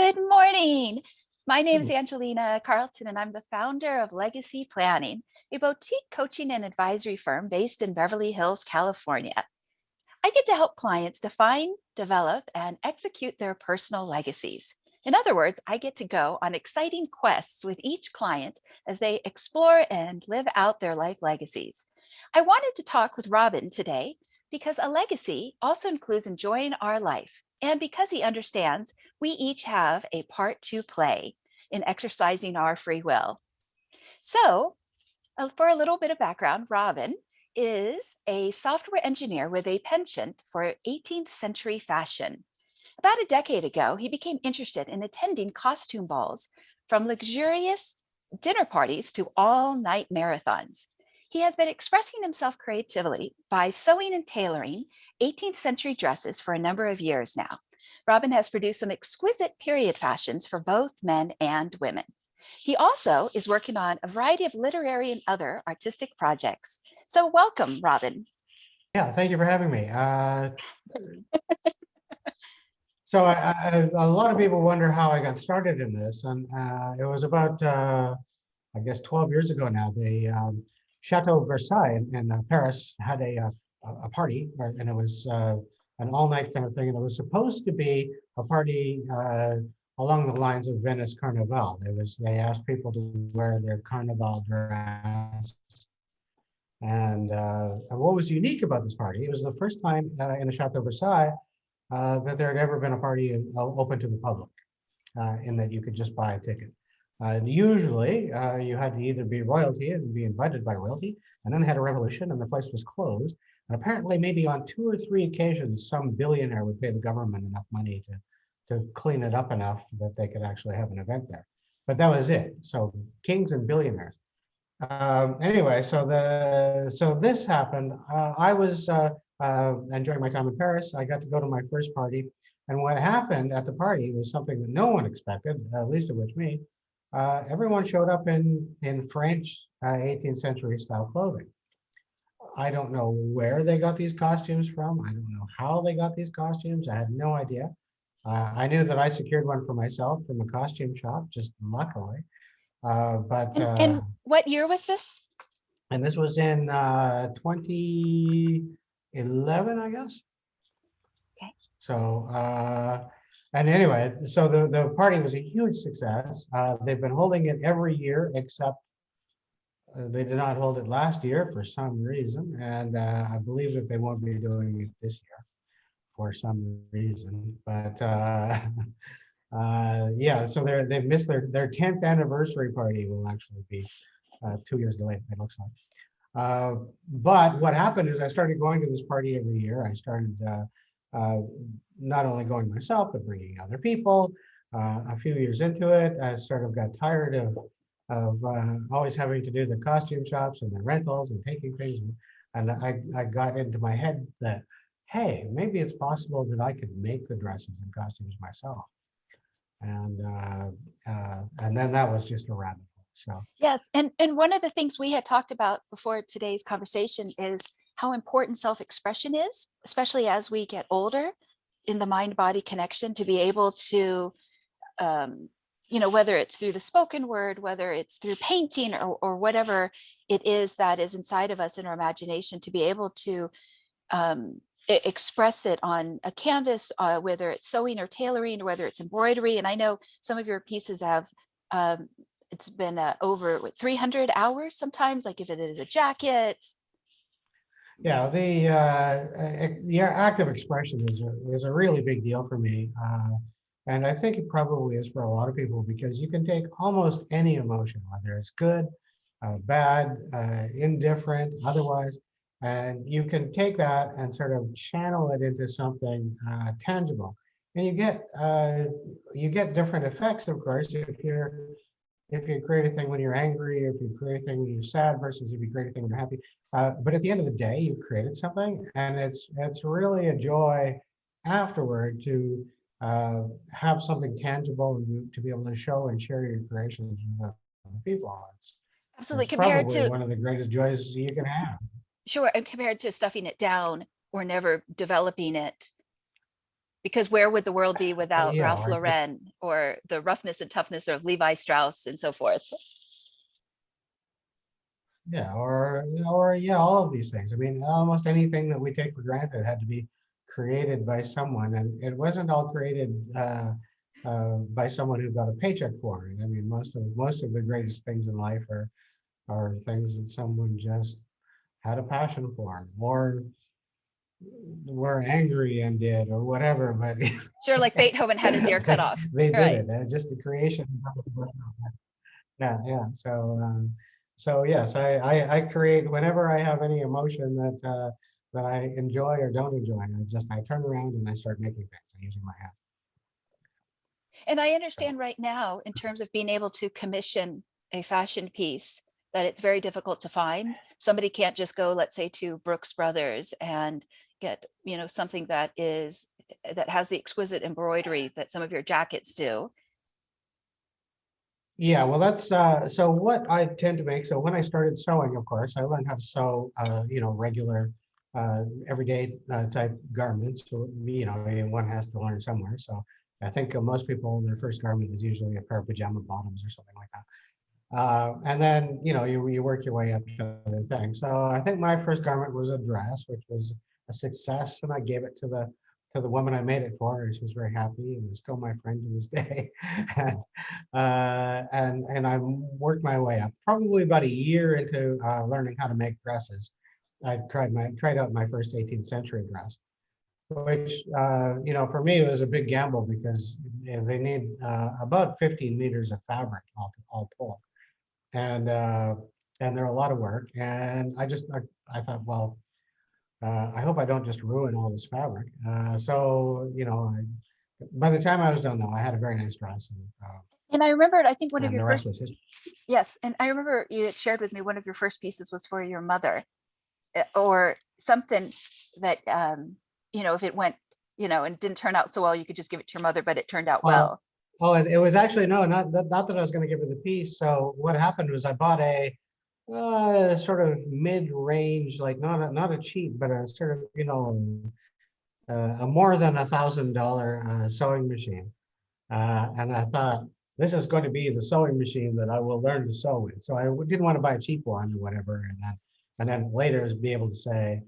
Good morning. My name is Angelina Carlton, and I'm the founder of Legacy Planning, a boutique coaching and advisory firm based in Beverly Hills, California. I get to help clients define, develop, and execute their personal legacies. In other words, I get to go on exciting quests with each client as they explore and live out their life legacies. I wanted to talk with Robyn today because a legacy also includes enjoying our life, and because he understands we each have a part to play in exercising our free will. So, for a little bit of background, Robyn is a software engineer with a penchant for 18th century fashion. About a decade ago, he became interested in attending costume balls, from luxurious dinner parties to all-night marathons. He has been expressing himself creatively by sewing and tailoring 18th century dresses for a number of years now. Robyn has produced some exquisite period fashions for both men and women. He also is working on a variety of literary and other artistic projects. So welcome, Robyn. Yeah, thank you for having me. So a lot of people wonder how I got started in this, and it was about, I guess, 12 years ago now. The Chateau Versailles in Paris had a party, and it was an all-night kind of thing, and it was supposed to be a party along the lines of Venice Carnival. They asked people to wear their Carnival dress. And what was unique about this party, it was the first time in the Chateau Versailles that there had ever been a party open to the public, in that you could just buy a ticket. Usually, you had to either be royalty and be invited by royalty, and then they had a revolution and the place was closed. And apparently, maybe on 2 or 3 occasions, some billionaire would pay the government enough money to clean it up enough that they could actually have an event there. But that was it. So kings and billionaires. Anyway, so this happened. I was enjoying my time in Paris. I got to go to my first party, and what happened at the party was something that no one expected, at least of which me. Everyone showed up in French 18th century style clothing. I don't know where they got these costumes from. I don't know how they got these costumes. I had no idea. I knew that I secured one for myself from a costume shop, just luckily. And what year was this? And this was in 2011, I guess. Okay. So, and anyway, so the party was a huge success. They've been holding it every year, except they did not hold it last year for some reason. And I believe that they won't be doing it this year for some reason. But yeah, so they've missed their 10th anniversary party will actually be 2 years delayed, it looks like. But what happened is I started going to this party every year. I started not only going myself, but bringing other people. A few years into it, I sort of got tired of always having to do the costume shops and the rentals and taking things. And I got into my head that, hey, maybe it's possible that I could make the dresses and costumes myself. And then that was just a rabbit hole. So yes, and one of the things we had talked about before today's conversation is how important self-expression is, especially as we get older, in the mind-body connection, to be able to, whether it's through the spoken word, whether it's through painting or whatever it is that is inside of us in our imagination, to be able to express it on a canvas, whether it's sewing or tailoring, or whether it's embroidery. And I know some of your pieces have, it's been over 300 hours sometimes, like if it is a jacket. Yeah, the act of expression is a really big deal for me. And I think it probably is for a lot of people, because you can take almost any emotion, whether it's good, bad, indifferent, otherwise, and you can take that and sort of channel it into something tangible. And you get different effects, of course, if you create a thing when you're angry, if you create a thing when you're sad versus if you create a thing when you're happy. But at the end of the day, you've created something, and it's really a joy afterward to have something tangible and to be able to show and share your creations with other people. Absolutely, it's compared probably to one of the greatest joys you can have. sure, and compared to stuffing it down or never developing it, Because where would the world be without Yeah, Ralph Lauren or the roughness and toughness of Levi Strauss and so forth? yeah, or yeah, all of these things. I mean, almost anything that we take for granted had to be created by someone, and it wasn't all created by someone who got a paycheck for it. I mean, most of the greatest things in life are things that someone just had a passion for, or were angry and did, or whatever. But Sure, like Beethoven had his ear cut off. they did Right. it. Just the creation. Yeah, yeah. So yes, I create whenever I have any emotion that I enjoy or don't enjoy. I turn around and I start making things using my hands. And I So understand right now, in terms of being able to commission a fashion piece, that it's very difficult to find. Somebody can't just go, let's say, to Brooks Brothers and get, something that has the exquisite embroidery that some of your jackets do. yeah, well, that's so what I tend to make. So when I started sewing, of course, I learned how to sew, regular, everyday type garments. So, one has to learn somewhere. So I think most people, their first garment is usually a pair of pajama bottoms or something like that. And then, you work your way up to other things. So I think my first garment was a dress, which was a success, and I gave it to the woman I made it for, and she was very happy, and is still my friend to this day. and, and I worked my way up. Probably about a year into learning how to make dresses, I tried out my first 18th century dress, which for me it was a big gamble because they need about 15 meters of fabric all told, and they're a lot of work. And I thought, well, I hope I don't just ruin all this fabric. By the time I was done, though, I had a very nice dress, And I remembered, I think one of and your the rest first, was history. yes, and I remember you had shared with me one of your first pieces was for your mother, or something that, if it went, and didn't turn out so well, you could just give it to your mother, but it turned out Oh, well. oh, it was actually no, not that I was going to give her the piece. So what happened was I bought a sort of mid-range, like not a cheap, but a sort of a more than $1,000 sewing machine. And I thought, this is going to be the sewing machine that I will learn to sew with. So I didn't want to buy a cheap one or whatever. And then later be able to say,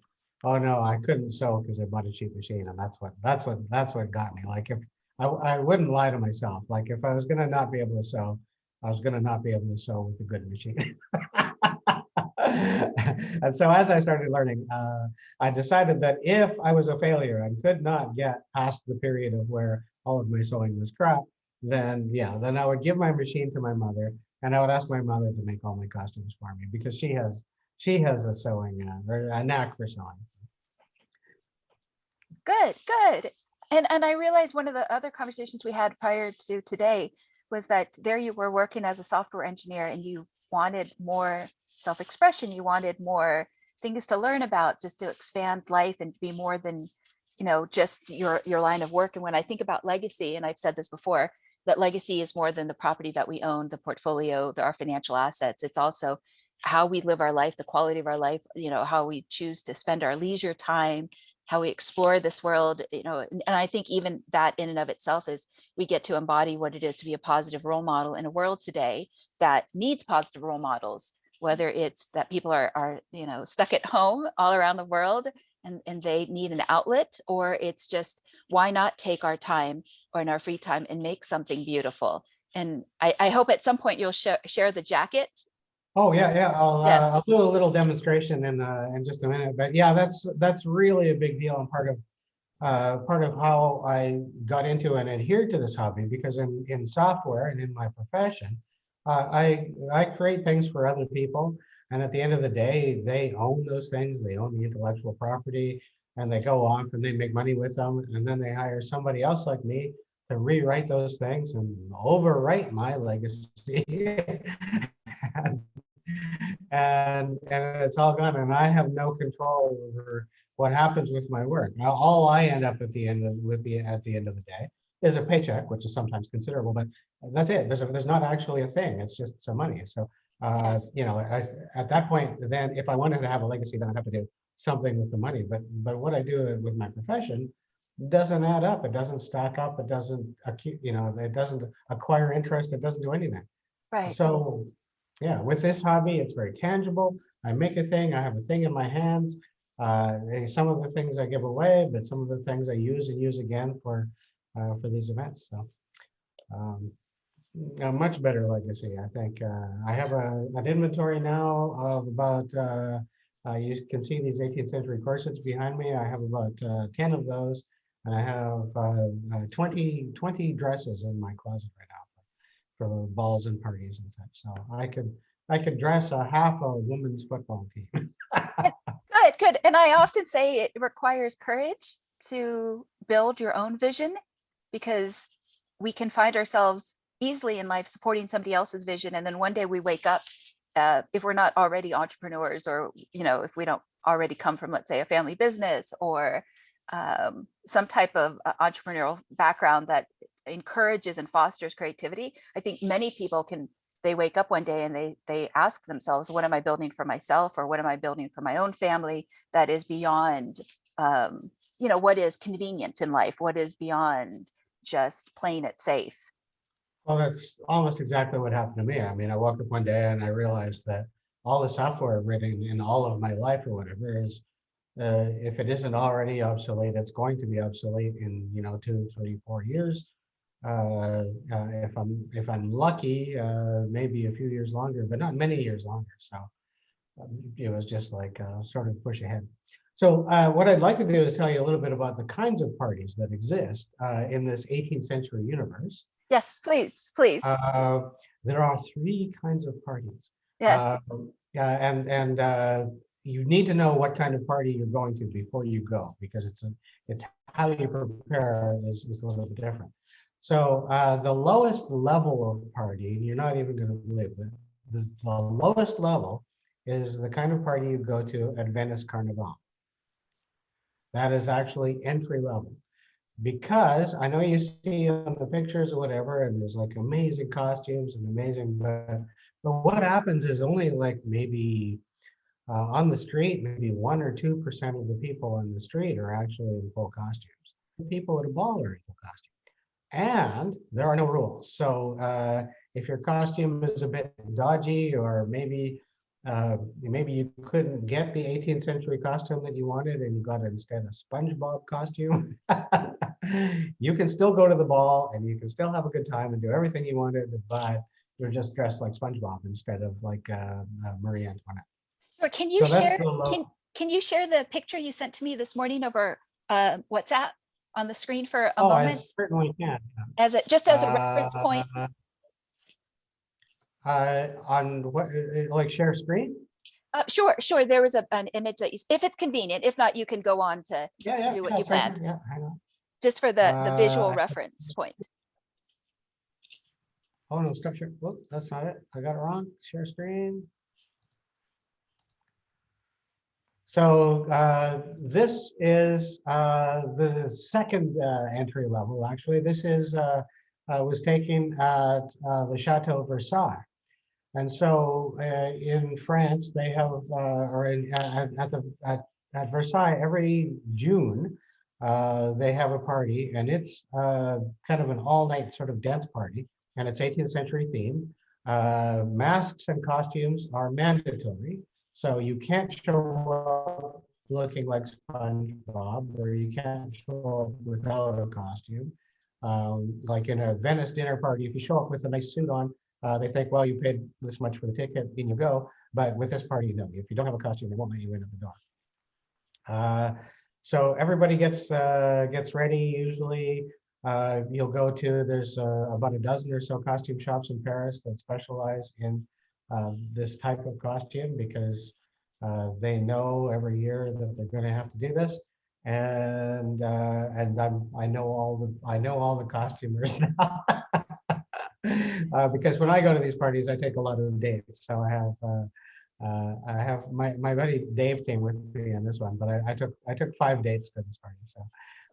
oh no, I couldn't sew because I bought a cheap machine. And that's what got me. Like, if I wouldn't lie to myself, like if I was going to not be able to sew, I was going to not be able to sew with a good machine. And so as I started learning, I decided that if I was a failure and could not get past the period of where all of my sewing was crap, then yeah, then I would give my machine to my mother, and I would ask my mother to make all my costumes for me because she has a sewing or a knack for sewing. Good, good. And I realized one of the other conversations we had prior to today was that there you were working as a software engineer and you wanted more self-expression. You wanted more things to learn about, just to expand life and be more than, just your line of work. And when I think about legacy, and I've said this before, that legacy is more than the property that we own, the portfolio, our financial assets. It's also how we live our life, the quality of our life, how we choose to spend our leisure time, how we explore this world, and I think even that in and of itself is we get to embody what it is to be a positive role model in a world today that needs positive role models, whether it's that people are stuck at home all around the world and they need an outlet, or it's just why not take our time or in our free time and make something beautiful. And I hope at some point you'll share the jacket. Oh yeah, yeah. Yes. I'll do a little demonstration in just a minute. But yeah, that's really a big deal and part of how I got into and adhered to this hobby, because in software and in my profession, I create things for other people, and at the end of the day, they own those things. They own the intellectual property, and they go off and they make money with them, and then they hire somebody else like me to rewrite those things and overwrite my legacy. and it's all gone, and I have no control over what happens with my work. Now, all I end up at the end of the day is a paycheck, which is sometimes considerable, but that's it. There's not actually a thing. It's just some money. So Yes. at that point, then if I wanted to have a legacy, then I'd have to do something with the money. But what I do with my profession doesn't add up. It doesn't stack up. It doesn't, it doesn't acquire interest. It doesn't do anything. Right. So yeah, with this hobby, it's very tangible. I make a thing, I have a thing in my hands. Some of the things I give away, but some of the things I use and use again for these events. So um, a much better legacy, I think. I have an inventory now of about, you can see these 18th century corsets behind me. I have about 10 of those, and I have 20 dresses in my closet right now for balls and parties and such. So I could dress a half a women's football team. Good, good. And I often say it requires courage to build your own vision, because we can find ourselves easily in life supporting somebody else's vision. And then one day we wake up, if we're not already entrepreneurs, or, if we don't already come from, let's say, a family business, or some type of entrepreneurial background that encourages and fosters creativity. I think many people they wake up one day and they ask themselves, what am I building for myself, or what am I building for my own family that is beyond, what is convenient in life, what is beyond just playing it safe. Well, that's almost exactly what happened to me. I mean, I woke up one day and I realized that all the software written in all of my life or whatever is, if it isn't already obsolete, it's going to be obsolete in 2, 3, 4 years. If I'm lucky, maybe a few years longer, but not many years longer. So it was just like sort of push ahead. So what I'd like to do is tell you a little bit about the kinds of parties that exist in this 18th century universe. Yes, please, please. There are 3 kinds of parties. Yes. And you need to know what kind of party you're going to before you go, because it's how you prepare is a little bit different. So the lowest level of party, you're not even going to believe it, the lowest level is the kind of party you go to at Venice Carnival. That is actually entry level. Because I know you see on the pictures or whatever, and there's like amazing costumes and amazing, but what happens is only like maybe on the street, maybe 1 or 2% of the people on the street are actually in full costumes. People at a ball are in full costume. And there are no rules. So if your costume is a bit dodgy, or maybe you couldn't get the 18th century costume that you wanted and you got instead a SpongeBob costume, you can still go to the ball and you can still have a good time and do everything you wanted, but you're just dressed like SpongeBob instead of like Marie Antoinette. Or can you can you share the picture you sent to me this morning over WhatsApp on the screen for a moment? I certainly can. As a reference point. On what, like share screen? Sure. There was an image that if it's convenient. If not, you can go on to do what you planned. Yeah, hang on. Just for the visual reference point. Oh no, structure. Whoop, that's not it. I got it wrong. Share screen. So this is the second entry level. Actually, this is was taken at the Chateau Versailles. And so in France, they have, or at Versailles, every June, they have a party, and it's kind of an all-night sort of dance party, and it's 18th century theme. Masks and costumes are mandatory, so you can't show up looking like SpongeBob, or you can't show up without a costume. Like in a Venice dinner party, if you show up with a nice suit on, they think, well, you paid this much for the ticket, in you go. But with this party, no. If you don't have a costume, they won't let you in at the door. So everybody gets ready. Usually, you'll go to, there's about a dozen or so costume shops in Paris that specialize in this type of costume, because they know every year that they're going to have to do this. And I know all the costumers now. Because when I go to these parties, I take a lot of dates. So I have my buddy Dave came with me on this one, but I took 5 dates to this party. So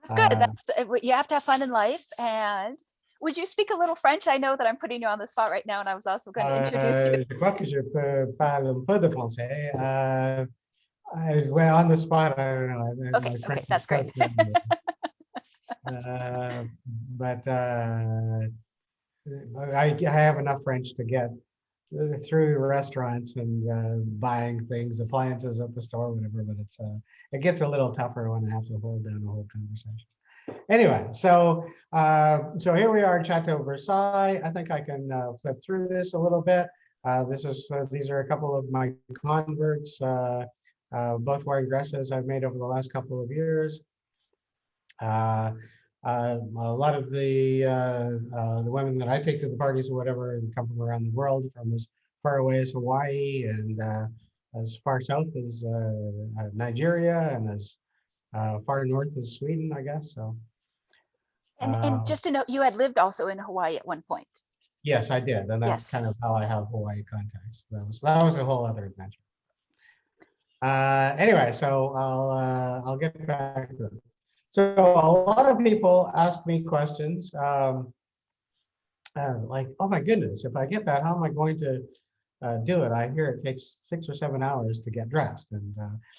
that's good. You have to have fun in life. And would you speak a little French? I know that I'm putting you on the spot right now, and I was also going to introduce you. Je crois que je peux parler un peu de français. Well, on the spot, I don't know. Okay, that's great. uh, but I have enough French to get through restaurants and buying things, appliances at the store, whatever. But it gets a little tougher when I have to hold down the whole conversation. Anyway, so here we are in Chateau Versailles. I think I can flip through this a little bit. These are a couple of my converts, both wearing dresses I've made over the last couple of years. A lot of the women that I take to the parties or whatever come from around the world, from as far away as Hawaii and as far south as Nigeria and as far north as Sweden, I guess. So. And just to note, you had lived also in Hawaii at one point. Yes, I did, and that's Yes. kind of how I have Hawaii contacts. That was a whole other adventure. Anyway, so I'll get back to it. So a lot of people ask me questions like, "Oh my goodness, if I get that, how am I going to do it? I hear it takes 6 or 7 hours to get dressed, and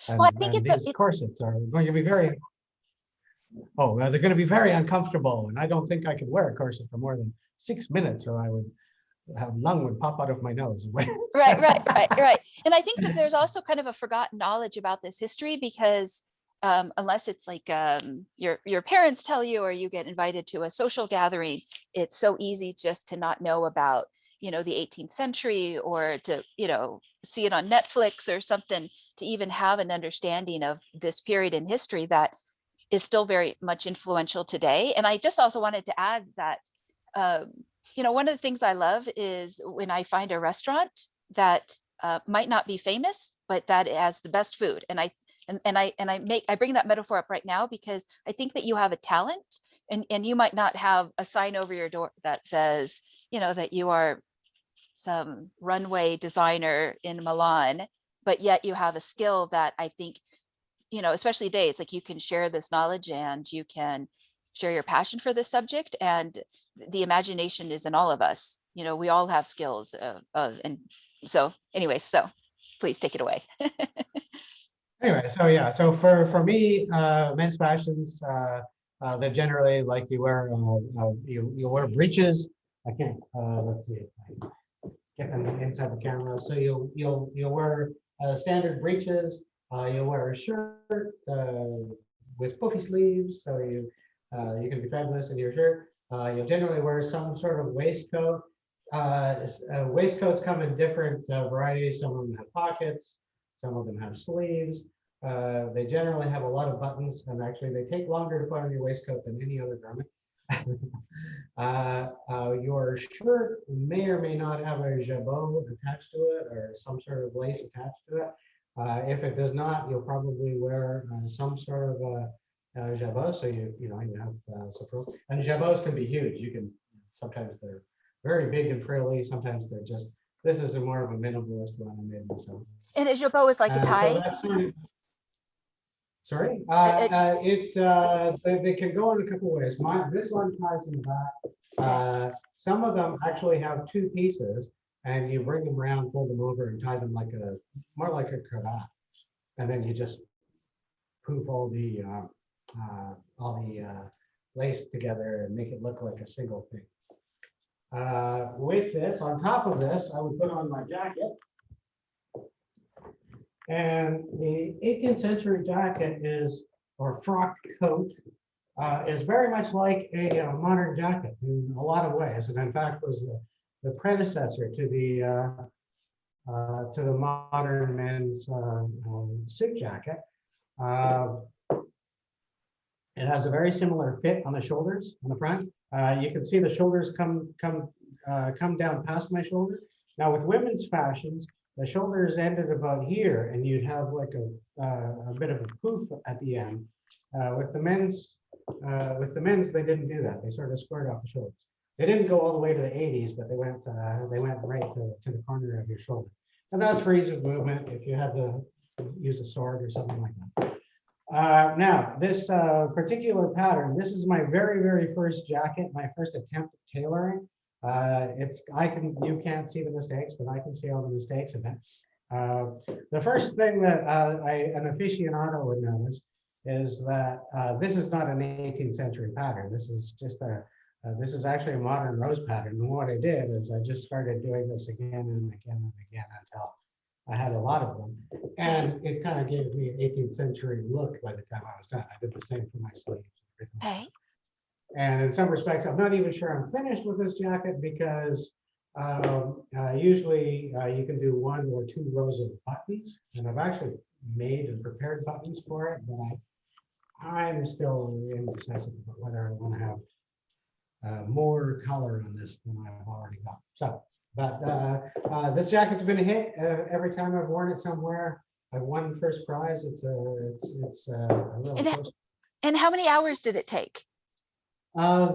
Well, I think these corsets are going to be very they're going to be very uncomfortable, and I don't think I could wear a corset for more than 6 minutes, or I would have lung would pop out of my nose." Right. And I think that there's also kind of a forgotten knowledge about this history, because unless it's like your parents tell you, or you get invited to a social gathering, it's so easy just to not know about, the 18th century, or to, see it on Netflix or something, to even have an understanding of this period in history that is still very much influential today. And I just also wanted to add that, one of the things I love is when I find a restaurant that might not be famous, but that has the best food. And I bring that metaphor up right now because I think that you have a talent, and you might not have a sign over your door that says, that you are some runway designer in Milan, but yet you have a skill that I think, especially today, it's like you can share this knowledge and you can share your passion for this subject, and the imagination is in all of us. We all have skills, and so anyway, so please take it away. Anyway, so yeah, so for me, men's fashions, they're generally like you wear you wear breeches. I can't let's see if I get them inside the camera. So you'll wear standard breeches. You'll wear a shirt with puffy sleeves, so you can be fabulous in your shirt. You'll generally wear some sort of waistcoat. Waistcoats come in different varieties. Some of them have pockets. Some of them have sleeves. They generally have a lot of buttons, and actually they take longer to put on your waistcoat than any other garment. Your shirt may or may not have a jabot attached to it, or some sort of lace attached to it. If it does not, you'll probably wear some sort of jabot. So you have suppose, and jabots can be huge. Sometimes they're very big and frilly. Sometimes they're just. This is more of a minimalist one I made myself. And a jabot is like a tie. So that's sort of, sorry, they can go in a couple ways. This one ties in the back. Some of them actually have two pieces, and you bring them around, fold them over, and tie them more like a cravat, and then you just poof all the lace together and make it look like a single thing. With this, on top of this, I would put on my jacket. And the 18th century jacket or frock coat, is very much like a modern jacket in a lot of ways, and in fact was the predecessor to the modern men's suit jacket. It has a very similar fit on the shoulders, on the front. You can see the shoulders come down past my shoulder. Now with women's fashions, the shoulders ended about here, and you'd have like a bit of a poof at the end. With the men's, they didn't do that. They sort of squared off the shoulders. They didn't go all the way to the 80s, but they went right to the corner of your shoulder. And that's for ease of movement if you had to use a sword or something like that. Now, this particular pattern, this is my very, very first jacket, my first attempt at tailoring. You can't see the mistakes, but I can see all the mistakes in it. The first thing that an aficionado would notice is that this is not an 18th century pattern. This is just this is actually a modern rose pattern. And what I did is I just started doing this again and again and again until I had a lot of them. And it kind of gave me an 18th century look by the time I was done. I did the same for my sleeves. Okay. And in some respects, I'm not even sure I'm finished with this jacket because usually you can do 1 or 2 rows of buttons. And I've actually made and prepared buttons for it, but I'm still indecisive about whether I want to have more color on this than I've already got. So, but this jacket's been a hit. Every time I've worn it somewhere, I've won first prize. It's a little And, close. and how many hours did it take?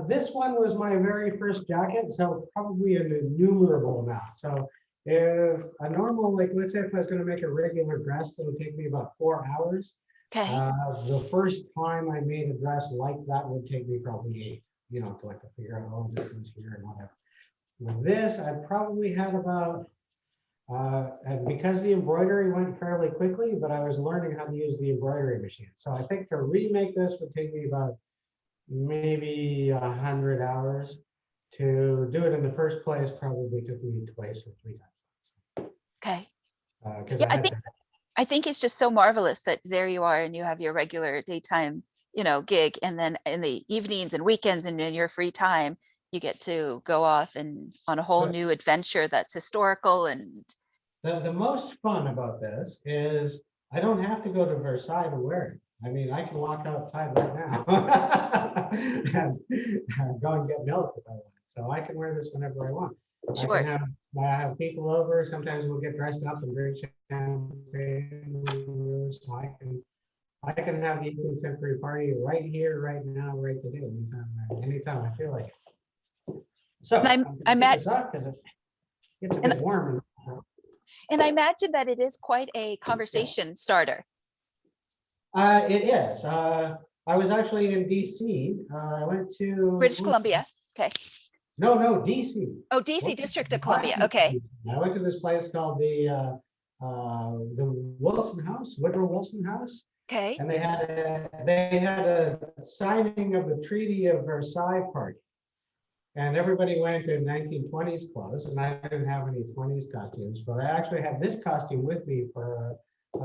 This one was my very first jacket, so probably an innumerable amount. So if a normal, like let's say if I was going to make a regular dress, that would take me about 4 hours. Okay. The first time I made a dress like that would take me probably 8, you know, to like to figure out all this goes here and whatever. With this, I probably had about, and because the embroidery went fairly quickly, but I was learning how to use the embroidery machine. So I think to remake this would take me about maybe 100 hours. To do it in the first place probably took me twice or 3 times. Okay. Because Yeah, I had to. I think it's just so marvelous that there you are and you have your regular daytime, gig, and then in the evenings and weekends and in your free time, you get to go off and on a whole new adventure that's historical and The most fun about this is I don't have to go to Versailles to wear it. I mean, I can walk outside right now and go and get milk if I want. So I can wear this whenever I want. I sure. can have people over. Sometimes we'll get dressed up and drink champagne. So I can have the 18th century party right here, right now, right today, anytime I feel like it. So And I'm I gonna take met this off because it gets a and bit warm. and I imagine that it is quite a conversation starter. It is. I was actually in DC. I went to British Columbia. Okay. no, DC. Oh, DC, District of Columbia. Okay. I went to this place called the Wilson House, Woodrow Wilson House, Okay. and they had a signing of the Treaty of Versailles party, and everybody went in 1920s clothes, and I didn't have any 20s costumes, but I actually had this costume with me for a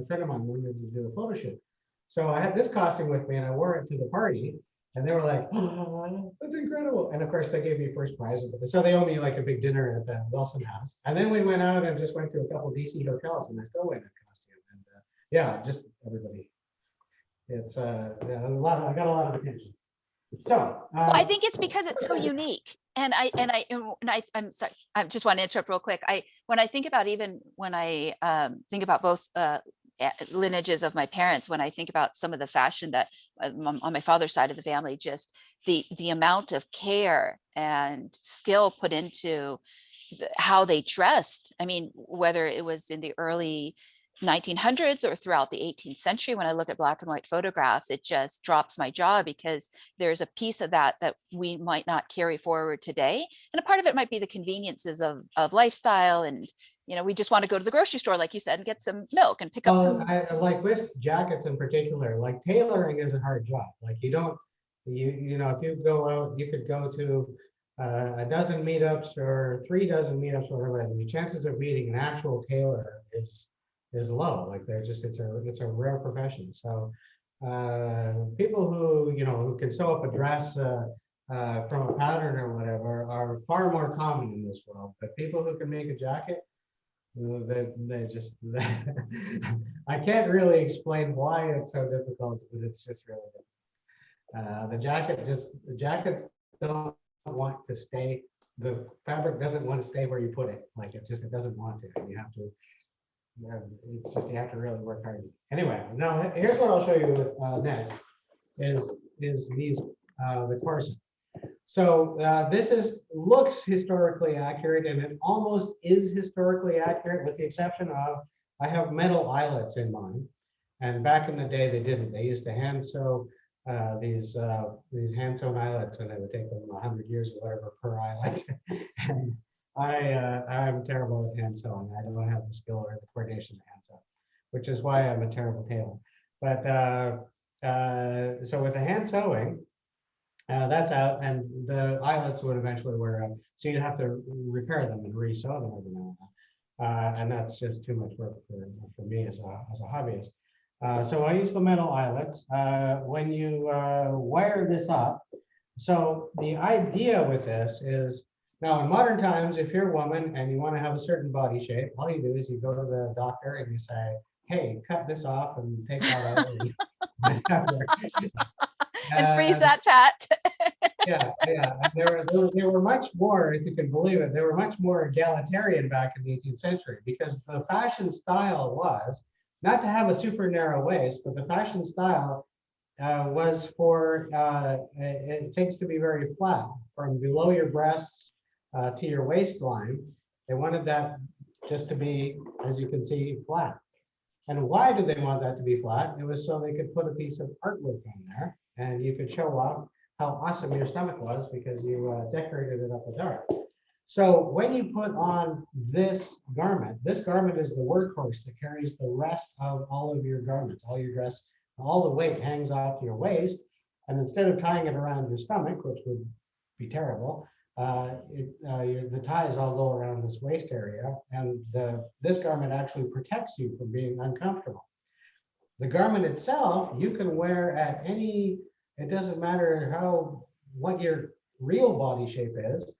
friend of mine wanted to do a photo shoot. So I had this costume with me and I wore it to the party and they were like, oh, that's incredible. And of course they gave me first prize. So they owe me like a big dinner at the Wilson House. And then we went out and just went to a couple of DC hotels and I still wear that costume. And yeah, just everybody. It's yeah, I got a lot of attention. So Well, I think it's because it's so unique. I'm sorry, I just want to interrupt real quick. When I think about think about both lineages of my parents, when I think about some of the fashion that on my father's side of the family, just the amount of care and skill put into how they dressed. I mean, whether it was in the early 1900s or throughout the 18th century, when I look at black and white photographs, it just drops my jaw because there's a piece of that we might not carry forward today. And a part of it might be the conveniences of lifestyle. And, we just want to go to the grocery store, like you said, and get some milk and pick up some. I like with jackets in particular, like tailoring is a hard job. Like if you go out, you could go to a dozen meetups or 3 dozen meetups, whatever, and the chances of meeting an actual tailor is low. Like it's a rare profession. So people who can sew up a dress from a pattern or whatever are far more common in this world. But people who can make a jacket, they just I can't really explain why it's so difficult, but it's just really difficult. The jackets don't want to stay. The fabric doesn't want to stay where you put it. Like it doesn't want to. You have to. It's just you have to really work hard. Anyway, now here's what I'll show you next is these the corset. So this looks historically accurate, and it almost is historically accurate, with the exception of I have metal eyelets in mine, and back in the day they didn't. They used to hand sew these hand sewn eyelets, and it would take them 100 years or whatever per eyelet. And I'm terrible at hand sewing. I don't have the skill or the coordination to hand sew, which is why I'm a terrible tailor. But so with the hand sewing, that's out, and the eyelets would eventually wear out. So you'd have to repair them and re-sew them every now and then. And that's just too much work for me as a hobbyist. So I use the metal eyelets. When you wire this up, so the idea with this is, now in modern times, if you're a woman and you want to have a certain body shape, all you do is you go to the doctor and you say, hey, cut this off and take that out. And whatever. And freeze that fat. Yeah. And they were much more, if you can believe it, they were much more egalitarian back in the 18th century, because the fashion style was not to have a super narrow waist, but the fashion style was for things to be very flat from below your breasts to your waistline. They wanted that just to be, as you can see, flat. And why did they want that to be flat? It was so they could put a piece of artwork on there and you could show off how awesome your stomach was because you decorated it up with art. So when you put on this garment is the workhorse that carries the rest of all of your garments, all your dress, all the weight hangs off your waist. And instead of tying it around your stomach, which would be terrible, the ties all go around this waist area. And this garment actually protects you from being uncomfortable. The garment itself, you can wear at any, it doesn't matter what your real body shape is.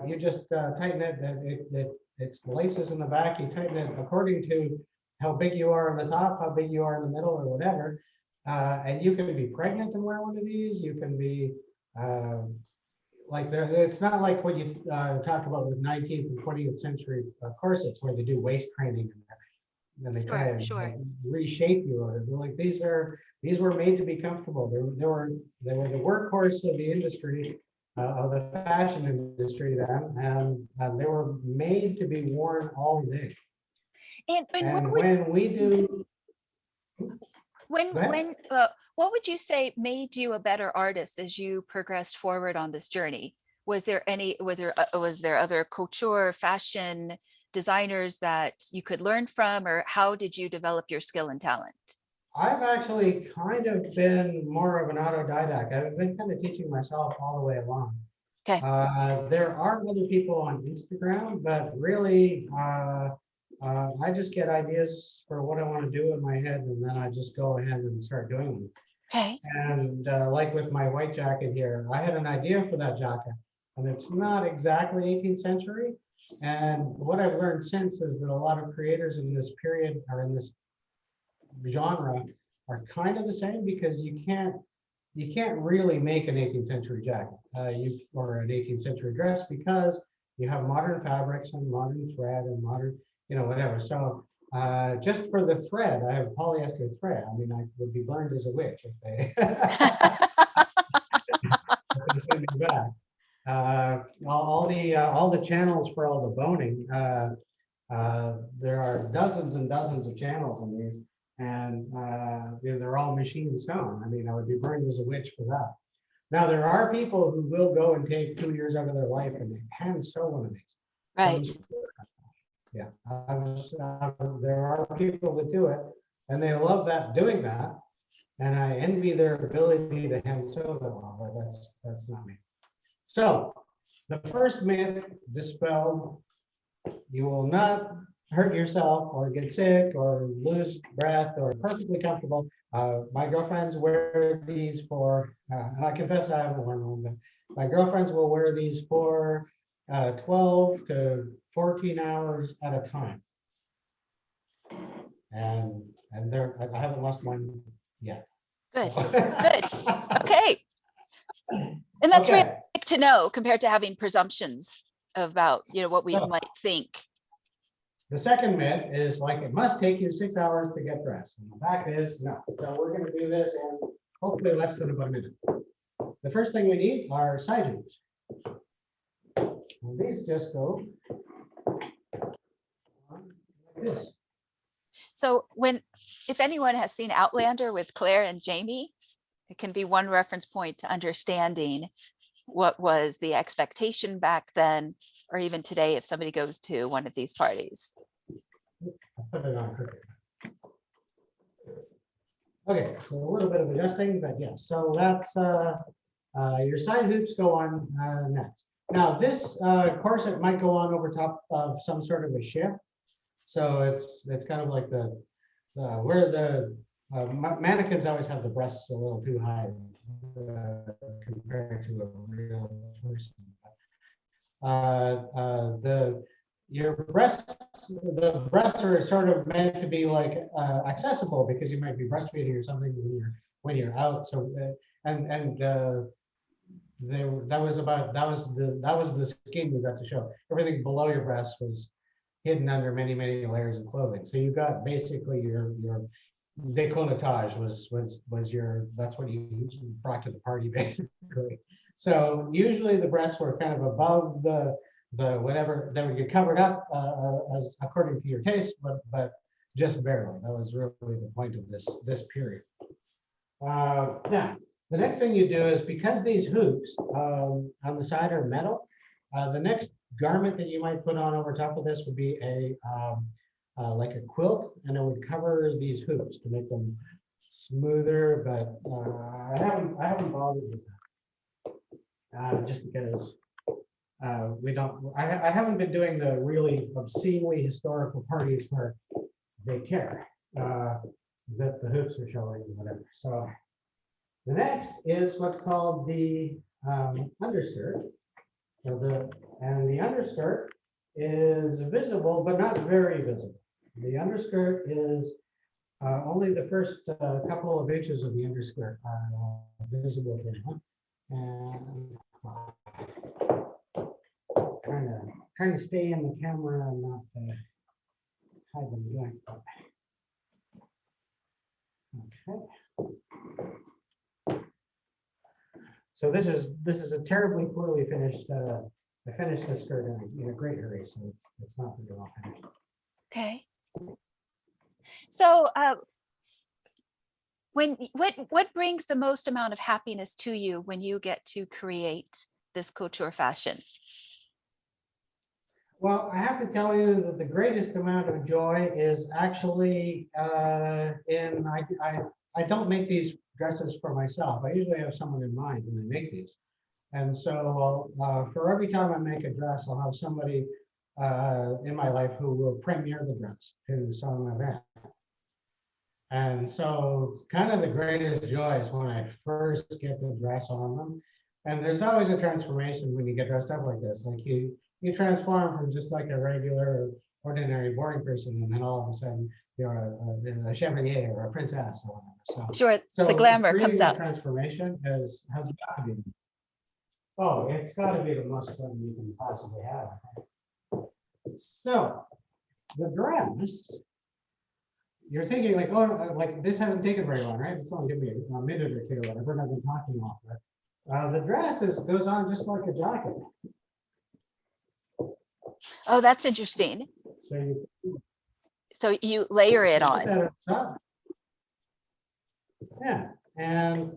You just tighten it, it's laces in the back, you tighten it according to how big you are on the top, how big you are in the middle, or whatever. And you can be pregnant and wear one of these. You can be it's not like what you talk about with 19th and 20th century corsets where they do waist training and they try and Sure. reshape you. Or like these were made to be comfortable. They were the workhorse of the industry, of the fashion industry then, and they were made to be worn all day. And when we do, what would you say made you a better artist as you progressed forward on this journey? Was there other couture fashion designers that you could learn from, or how did you develop your skill and talent? I've actually kind of been more of an autodidact. I've been kind of teaching myself all the way along. Okay. There are other people on Instagram, but really, I just get ideas for what I want to do in my head, and then I just go ahead and start doing them. Okay. And like with my white jacket here, I had an idea for that jacket, and it's not exactly 18th century. And what I've learned since is that a lot of creators in this period or in this genre are kind of the same, because you can't really make an 18th century jacket or an 18th century dress, because you have modern fabrics and modern thread and modern, whatever. So just for the thread, I have polyester thread. I mean, I would be burned as a witch if they, if they send me back. All the channels for all the boning. There are dozens and dozens of channels in these, and they're all machine sewn. I mean, I would be burned as a witch for that. Now, there are people who will go and take 2 years out of their life and they hand sew one of these. Right. Yeah, there are people that do it, and they love doing that, and I envy their ability to hand sew them all, but that's not me. So the first myth dispelled: you will not hurt yourself or get sick or lose breath or perfectly comfortable. My girlfriends wear these for, and I confess I haven't worn one, but my girlfriends will wear these for 12 to 14 hours at a time. And I haven't lost one yet. Good. So. Good. Okay. And that's Okay. really good to know, compared to having presumptions about, what we might think. The second myth is it must take you 6 hours to get dressed. And the fact is no. So we're going to do this in hopefully less than about a minute. The first thing we need are side hoops. And these just go like this. So if anyone has seen Outlander with Claire and Jamie, it can be one reference point to understanding what was the expectation back then, or even today if somebody goes to one of these parties. I'll put it on quickly. Okay, so a little bit of adjusting, but yeah, so that's your side hoops go on next. Now this corset might go on over top of some sort of a shift. So it's kind of like where the mannequins always have the breasts a little too high compared to a real person. The breasts are sort of meant to be like accessible because you might be breastfeeding or something when you're out. So that was the scheme we got to show. Everything below your breast was hidden under many layers of clothing. So you got basically your décolletage was your, that's what you brought to the party basically. So usually the breasts were kind of above the whatever, they would get covered up as according to your taste, but just barely. That was really the point of this period. Now, the next thing you do is, because these hoops on the side are metal, the next garment that you might put on over top of this would be like a quilt, and it would cover these hoops to make them smoother. But I haven't bothered with that just because I haven't been doing the really obscenely historical parties where they care that the hoops are showing or whatever. So the next is what's called the underskirt. So the underskirt is visible, but not very visible. The underskirt is only the first couple of inches of the underskirt are visible here. And trying to stay in the camera and not hide them doing. Okay. So this is a terribly poorly finished. I finished this skirt in a great hurry, so it's not very well finished. Okay. So what brings the most amount of happiness to you when you get to create this couture fashion? Well, I have to tell you that the greatest amount of joy is actually in I don't make these dresses for myself. I usually have someone in mind when I make these. And so for every time I make a dress, I'll have somebody in my life who will premiere the dress to some event. And so kind of the greatest joy is when I first get the dress on them. And there's always a transformation when you get dressed up like this. Like you transform from just like a regular, ordinary, boring person, and then all of a sudden you're a chevalier or a princess or whatever. Sure, the glamour comes out. Transformation has got to be. Oh, it's got to be the most fun you can possibly have. So the dress, you're thinking like, oh, like this hasn't taken very long, right? It's only gonna be a minute or two, whatever. I've been talking long, but the dress goes on just like a jacket. Oh, that's interesting. So you layer it on. Yeah, and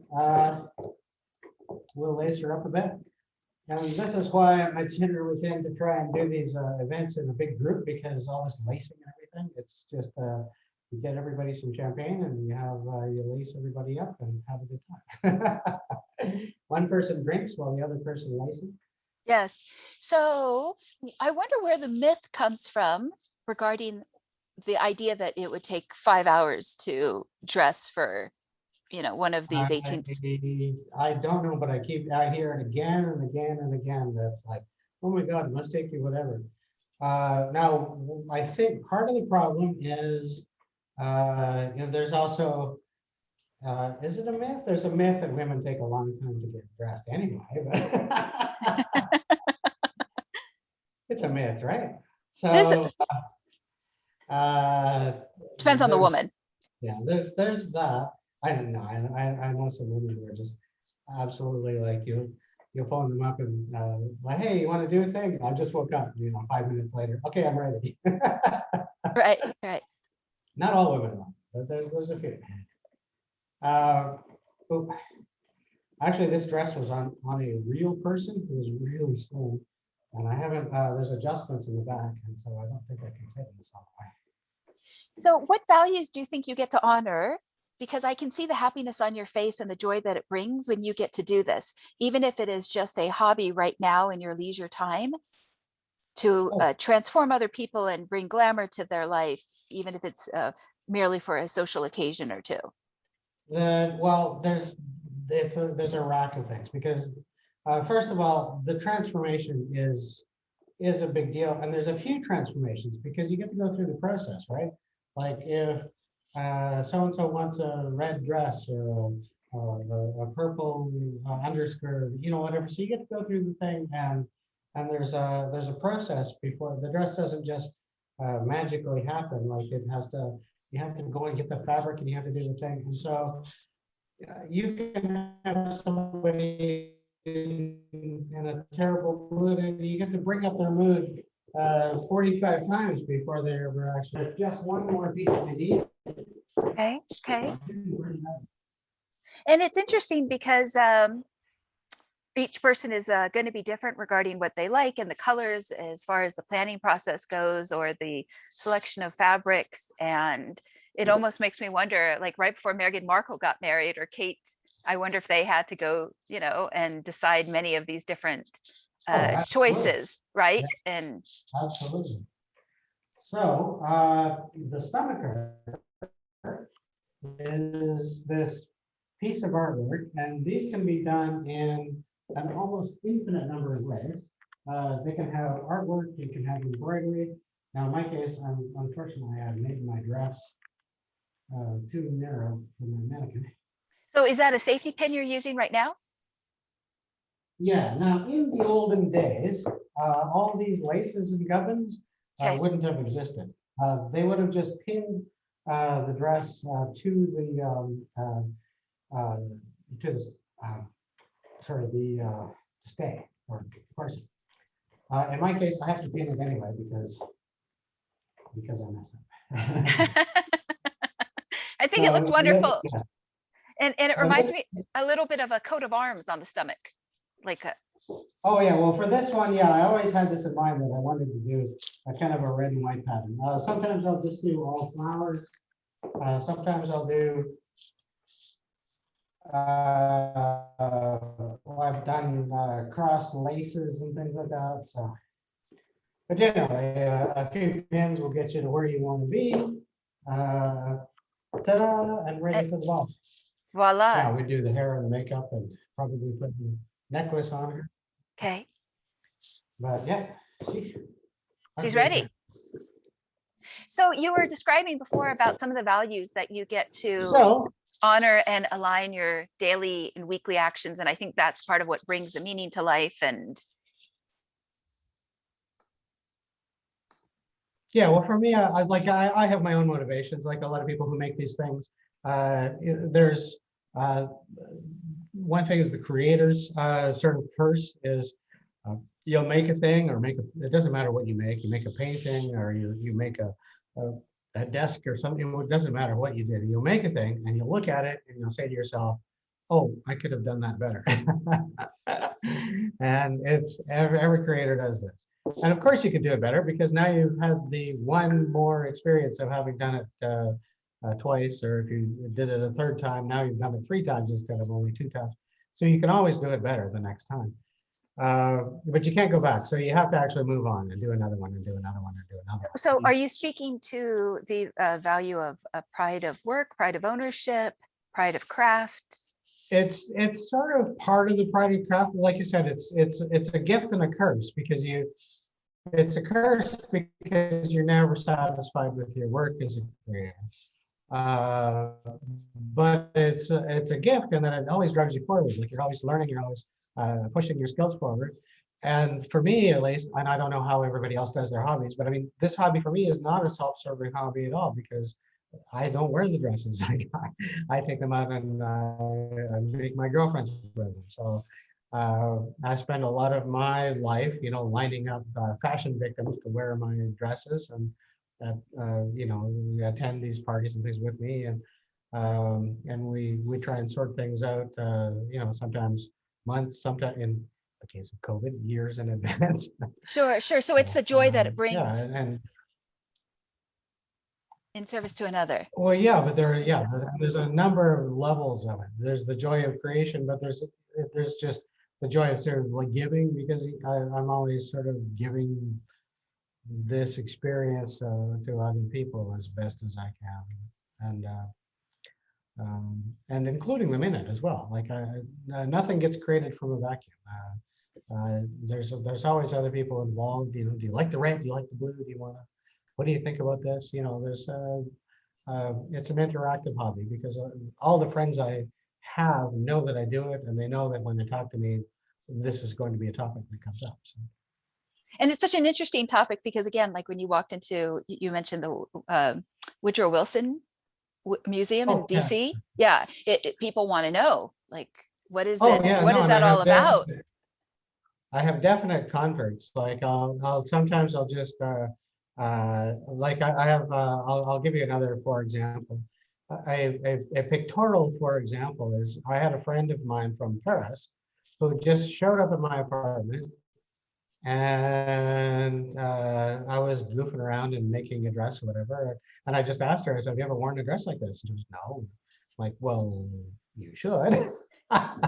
we'll lace her up a bit. And this is why I generally tend to try and do these events in a big group, because all this lacing and everything, it's just you get everybody some champagne and you lace everybody up and have a good time. One person drinks while the other person laces. Yes. So I wonder where the myth comes from regarding the idea that it would take 5 hours to dress for, one of these 18th. I don't know, but I hear it again and again and again. That's like, oh my God, it must take you whatever. Now, I think part of the problem is, there's also, is it a myth? There's a myth that women take a long time to get dressed anyway. But it's a myth, right? So depends on the woman. Yeah, there's that. I don't know. I know some women who are just absolutely like you'll phone them up and like, hey, you want to do a thing? I just woke up, 5 minutes later. Okay, I'm ready. Right. Not all women are, but there's a few. Actually, this dress was on a real person who was really slim, and I haven't. There's adjustments in the back, and so I don't think I can take this all the way. So what values do you think you get to honor because I can see the happiness on your face and the joy that it brings when you get to do this, even if it is just a hobby right now in your leisure time, to Oh, transform other people and bring glamour to their life, even if it's merely for a social occasion or two. well, there's a rack of things because first of all, the transformation is a big deal, and there's a few transformations because you get to go through the process, right? Like if so and so wants a red dress or a purple underskirt, whatever. So you get to go through the thing, and there's a process before the dress doesn't just magically happen. Like it has to, you have to go and get the fabric, and you have to do the thing. And so you can have somebody in a terrible mood, and you get to bring up their mood 45 times before they ever actually. Just one more piece of ID. Okay. Okay. And it's interesting because each person is going to be different regarding what they like and the colors as far as the planning process goes, or the selection of fabrics. And it almost makes me wonder, like right before Meghan Markle got married, or Kate, I wonder if they had to go, and decide many of these different choices, right? Yeah. And Absolutely. So the stomacher is this piece of artwork, and these can be done in an almost infinite number of ways. They can have artwork, they can have embroidery. Now, in my case, unfortunately, I made my dress too narrow for my mannequin. so is that a safety pin you're using right now? Yeah, now in the olden days, all these laces and gubbins Okay. wouldn't have existed. They would have just pinned the dress to the stay or corset. In my case, I have to pin it anyway because I messed up. I think it looks wonderful. Yeah. And it reminds me a little bit of a coat of arms on the stomach. Like a, Oh yeah, well for this one, yeah, I always had this in mind that I wanted to do a kind of a red and white pattern. Sometimes I'll just do all flowers. Sometimes I'll do, well, I've done crossed laces and things like that. So, but generally, a few pins will get you to where you want to be. Ta-da, and ready for the ball. voila. Yeah, we do the hair and the makeup and probably put the necklace on her. Okay. But yeah, She's ready. So you were describing before about some of the values that you get to honor and align your daily and weekly actions. And I think that's part of what brings the meaning to life. And yeah, well, for me, I have my own motivations, like a lot of people who make these things. There's one thing is the creator's sort of curse is you'll make a thing or it doesn't matter what you make a painting or you make a desk or something. It doesn't matter what you did. You'll make a thing and you'll look at it and you'll say to yourself, oh, I could have done that better. And it's every creator does this. And of course you can do it better because now you've had the one more experience of having done it twice, or if you did it a third time, now you've done it 3 times instead of only 2 times. So you can always do it better the next time. But you can't go back. So you have to actually move on and do another one and do another one and do another one. so are you speaking to the value of pride of work, pride of ownership, pride of craft? It's sort of part of the pride of craft. Like you said, it's a gift and a curse because it's a curse because you're never satisfied with your work as a creator. But it's a gift, and then it always drives you forward. Like you're always learning, you're always pushing your skills forward. And for me, at least, and I don't know how everybody else does their hobbies, but I mean, this hobby for me is not a self-serving hobby at all because I don't wear the dresses. I take them out and make my girlfriends wear them. So I spend a lot of my life, lining up fashion victims to wear my dresses and attend these parties and things with me, and we try and sort things out. Sometimes months, sometimes in the case of COVID, years in advance. Sure. So it's the joy that it brings. Yeah, and in service to another. Well, yeah, but there's a number of levels of it. There's the joy of creation, but there's just the joy of sort of like giving, because I'm always sort of giving this experience to other people as best as I can, and including them in it as well. Like nothing gets created from a vacuum. There's always other people involved. You know, do you like the red? Do you like the blue? Do you want to? What do you think about this? You know, it's an interactive hobby, because all the friends I have know that I do it, and they know that when they talk to me, this is going to be a topic that comes up. So. And it's such an interesting topic because, again, like when you walked into, you mentioned the Woodrow Wilson Museum in Yes. DC. Yeah, people want to know, like, what is Oh it? yeah, What no, is and that all about? I have definite converts. Like sometimes I'll just like I have I'll give you another for example. A pictorial for example is, I had a friend of mine from Paris who just showed up at my apartment, and I was goofing around and making a dress or whatever, and I just asked her, I said, "Have you ever worn a dress like this?" And she was, "No." I'm like, well, you should. And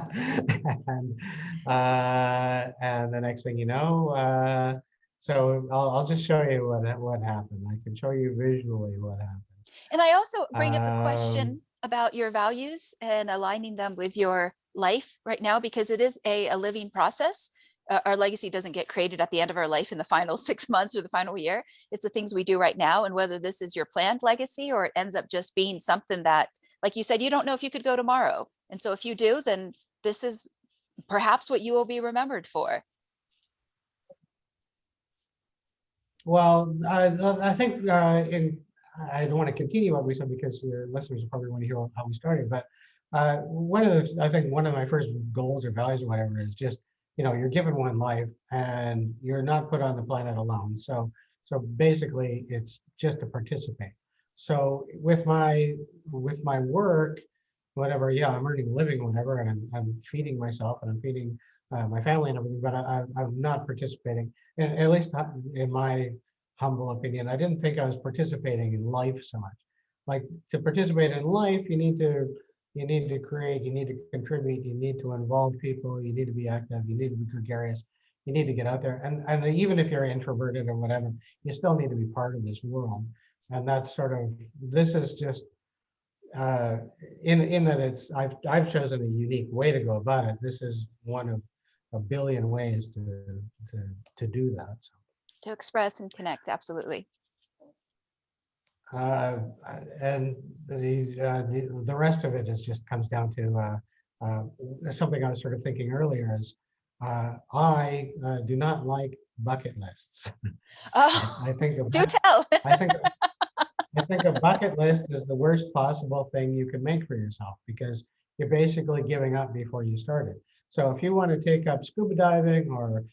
the next thing you know, so I'll just show you what happened. I can show you visually what happened. And I also bring up the Um, question about your values and aligning them with your life right now, because it is a living process. Our legacy doesn't get created at the end of our life in the final 6 months or the final year. It's the things we do right now. And whether this is your planned legacy or it ends up just being something that, like you said, you don't know if you could go tomorrow. And so if you do, then this is perhaps what you will be remembered for. well, I think I don't want to continue what we said, because your listeners probably want to hear how we started. But I think one of my first goals or values or whatever is just, you know, you're given one life and you're not put on the planet alone. So basically, it's just to participate. So with my work, whatever, yeah, I'm earning a living, whatever, and I'm feeding myself and I'm feeding my family and everything, but I'm not participating, and at least not in my humble opinion. I didn't think I was participating in life so much. Like, to participate in life, you need to create, you need to contribute, you need to involve people, you need to be active, you need to be gregarious, you need to get out there. And even if you're introverted or whatever, you still need to be part of this world. And that's sort of, this is just uh, in that I've chosen a unique way to go about it. This is one of a billion ways to do that. So. To express and connect, absolutely. Uh, and the rest of it is just comes down to something I was sort of thinking earlier is I do not like bucket lists. Oh, I think do tell. I think I think a bucket list is the worst possible thing you can make for yourself, because you're basically giving up before you started. So if you want to take up scuba diving or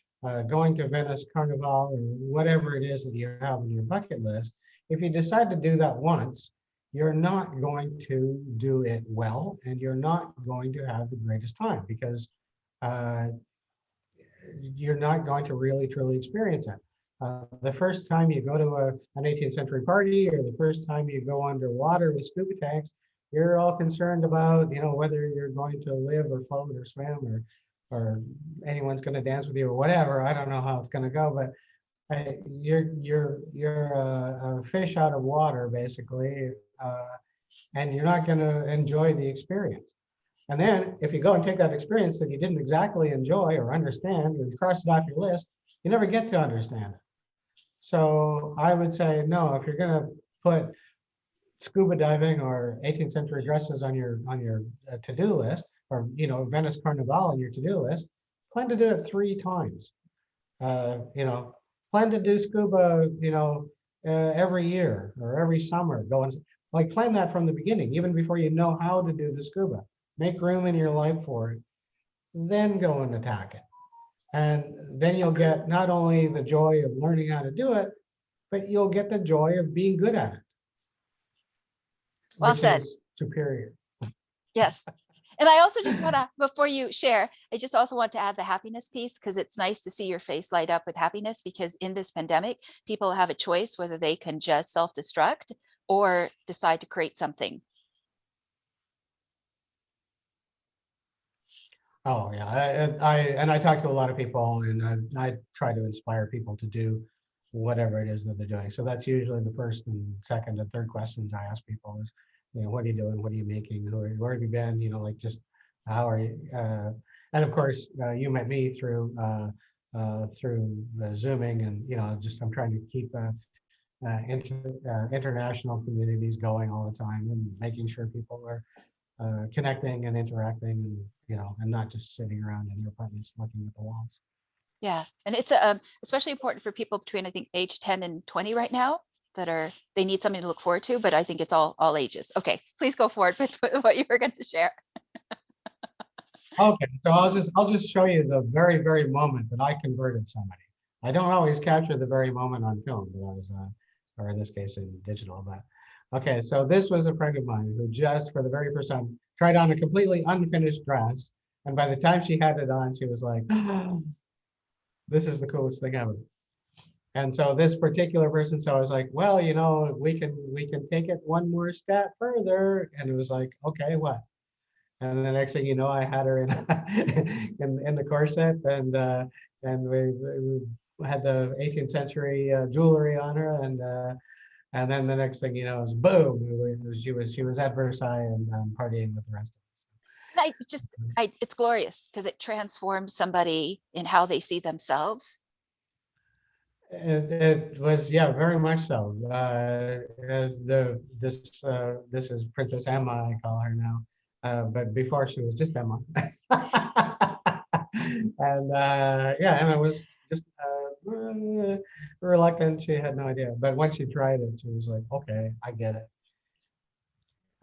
going to Venice Carnival or whatever it is that you have on your bucket list, if you decide to do that once, you're not going to do it well, and you're not going to have the greatest time, because uh, you're not going to really truly experience it. The first time you go to an 18th century party, or the first time you go underwater with scuba tanks, you're all concerned about, you know, whether you're going to live or float or swim, or anyone's going to dance with you or whatever. I don't know how it's going to go, but you're a fish out of water basically, and you're not going to enjoy the experience. And then if you go and take that experience that you didn't exactly enjoy or understand, and cross it off your list, you never get to understand it. So I would say, no, if you're going to put scuba diving or 18th century dresses on your to-do list, or, you know, Venice Carnival on your to-do list, plan to do it 3 times. You know, plan to do scuba, you know, every year or every summer. Go and like plan that from the beginning, even before you know how to do the scuba. Make room in your life for it, then go and attack it. And then you'll get not only the joy of learning how to do it, but you'll get the joy of being good at it, Well which said. is superior. Yes. And I also just want to, before you share, I just also want to add the happiness piece, because it's nice to see your face light up with happiness, because in this pandemic, people have a choice whether they can just self-destruct or decide to create something. Oh yeah, I talk to a lot of people, and I try to inspire people to do whatever it is that they're doing. So that's usually the first and second and third questions I ask people is, what are you doing? What are you making? Where have you been? Like just how are you? And of course, you met me through Zooming, and just I'm trying to keep international communities going all the time, and making sure people are connecting and interacting, and and not just sitting around in their apartments looking at the walls. Yeah, and it's especially important for people between, I think, age 10 and 20 right now, they need something to look forward to, but I think it's all ages. Okay, please go forward with what you were going to share. Okay, so I'll just show you the very moment that I converted somebody. I don't always capture the very moment on film, but or in this case in digital. But okay, so this was a friend of mine who just for the very first time tried on a completely unfinished dress, and by the time she had it on, she was like, "This is the coolest thing ever." And so this particular person, so I was like, well, we can take it one more step further. And it was like, okay, what? And the next thing you know, I had her in in the corset, and we had the 18th century jewelry on her, and then the next thing you know is boom, she was at Versailles and partying with the rest of us. And it's glorious because it transforms somebody in how they see themselves. It was, yeah, very much so. This is Princess Emma, I call her now, but before she was just Emma. And yeah, Emma was just reluctant. She had no idea, but when she tried it, she was like, "Okay, I get it."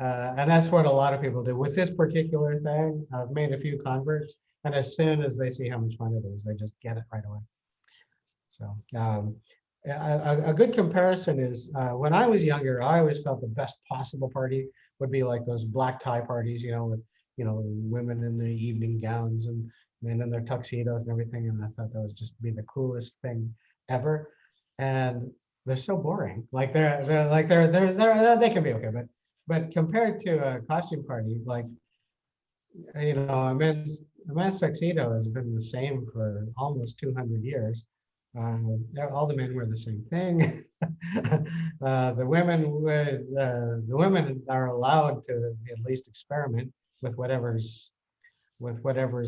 And that's what a lot of people do with this particular thing. I've made a few converts, and as soon as they see how much fun it is, they just get it right away. So a good comparison is when I was younger, I always thought the best possible party would be like those black tie parties, with women in their evening gowns and men in their tuxedos and everything. And I thought that was just be the coolest thing ever. And they're so boring. Like they can be okay, but compared to a costume party, like a men's tuxedo has been the same for almost 200 years. All the men wear the same thing. The women are allowed to at least experiment with whatever's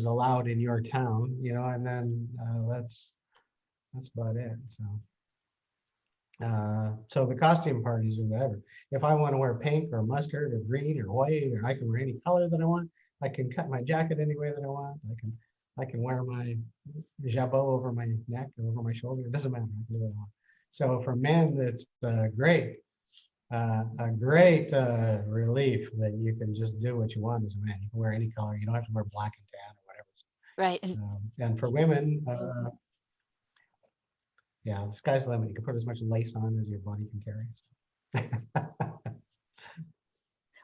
allowed in your town, and then that's about it. So the costume parties or whatever. If I want to wear pink or mustard or green or white, or I can wear any color that I want. I can cut my jacket any way that I want. I can wear my jabot over my neck or over my shoulder. It doesn't matter. I can do what I want. So for men, it's a great relief that you can just do what you want as a man. You can wear any color. You don't have to wear black and tan or whatever. Right. And for women, yeah, the sky's the limit. You can put as much lace on as your body can carry.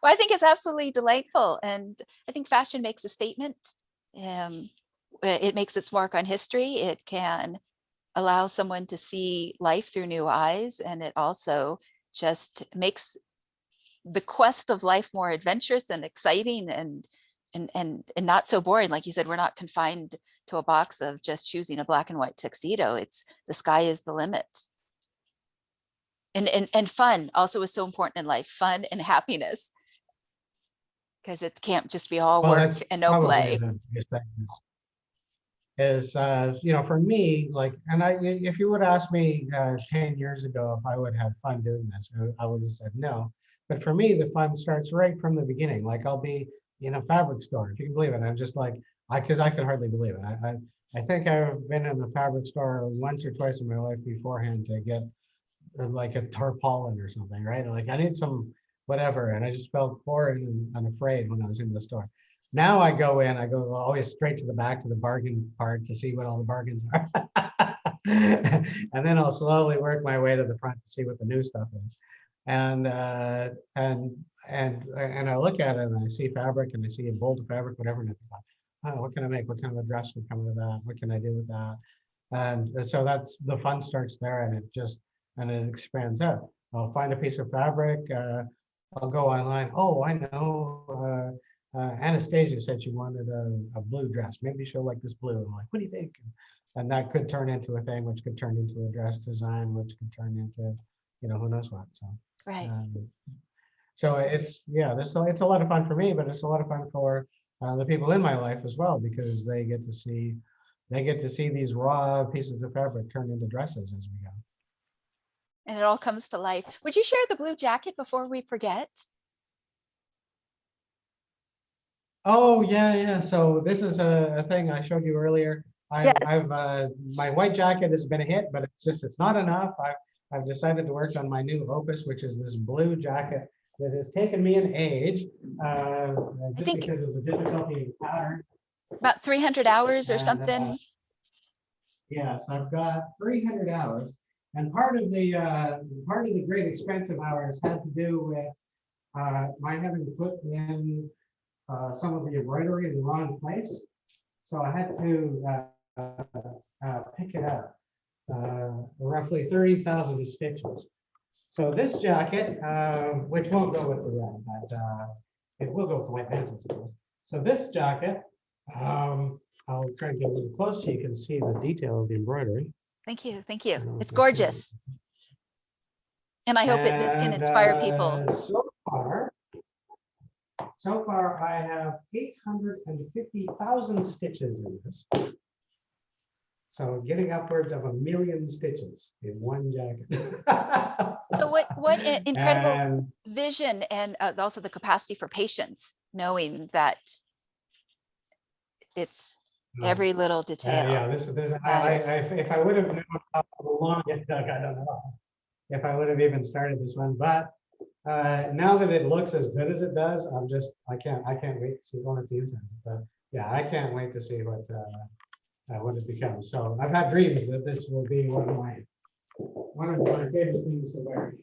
Well, I think it's absolutely delightful. And I think fashion makes a statement. It makes its mark on history. It can allow someone to see life through new eyes. And it also just makes the quest of life more adventurous and exciting and not so boring. Like you said, we're not confined to a box of just choosing a black and white tuxedo. It's the sky is the limit. And fun also is so important in life, fun and happiness. Because it can't just be all Well, work that's and no probably play. the biggest thing is for me, like, and if you would ask me 10 years ago if I would have fun doing this, I would have said no. But for me, the fun starts right from the beginning. Like I'll be in a fabric store, if you can believe it. I'm just like, because I can hardly believe it. I think I've been in the fabric store once or twice in my life beforehand to get like a tarpaulin or something, right? Like I need some whatever, and I just felt foreign and afraid when I was in the store. Now I go always straight to the back to the bargain part to see what all the bargains are. And then I'll slowly work my way to the front to see what the new stuff is. And I look at it and I see fabric and I see a bolt of fabric, whatever, and I think, oh, what can I make? What kind of a dress would come with that? What can I do with that? And so that's the fun starts there, and it expands out. I'll find a piece of fabric. I'll go online. Oh, I know. Anastasia said she wanted a blue dress. Maybe she'll like this blue. I'm like, what do you think? And that could turn into a thing, which could turn into a dress design, which could turn into, who knows what. So, Right. um, so it's, yeah, it's a lot of fun for me, but it's a lot of fun for the people in my life as well, because they get to see these raw pieces of fabric turned into dresses as we go. And it all comes to life. Would you share the blue jacket before we forget? Oh, yeah, yeah. So this is a thing I showed you earlier. Yes. My white jacket has been a hit, but it's not enough. I've decided to work on my new opus, which is this blue jacket that has taken me an age, I just think because of the difficulty in pattern. about 300 hours or And something. yes, I've got 300 hours, and part of the great expensive hours had to do with my having to put in some of the embroidery in the wrong place. So I had to pick it up, roughly 30,000 stitches. So this jacket, which won't go with the red, but it will go with the white pants, I suppose. So this jacket, I'll try and get a little close so you can see the detail of the embroidery. Thank you. Thank you. I don't know if It's my camera- gorgeous. And I hope that this can inspire people. So far, I have 850,000 stitches in this. So getting upwards of 1,000,000 stitches in one jacket. So what incredible And vision, and also the capacity for patience, knowing that it's every little detail. yeah, this matters. if I would have known how long it took, I don't know if I would have even started this one. But now that it looks as good as it does, I can't wait to see what it's inside. But yeah, I can't wait to see what it becomes. So I've had dreams that this will be one of my favorite things to wear.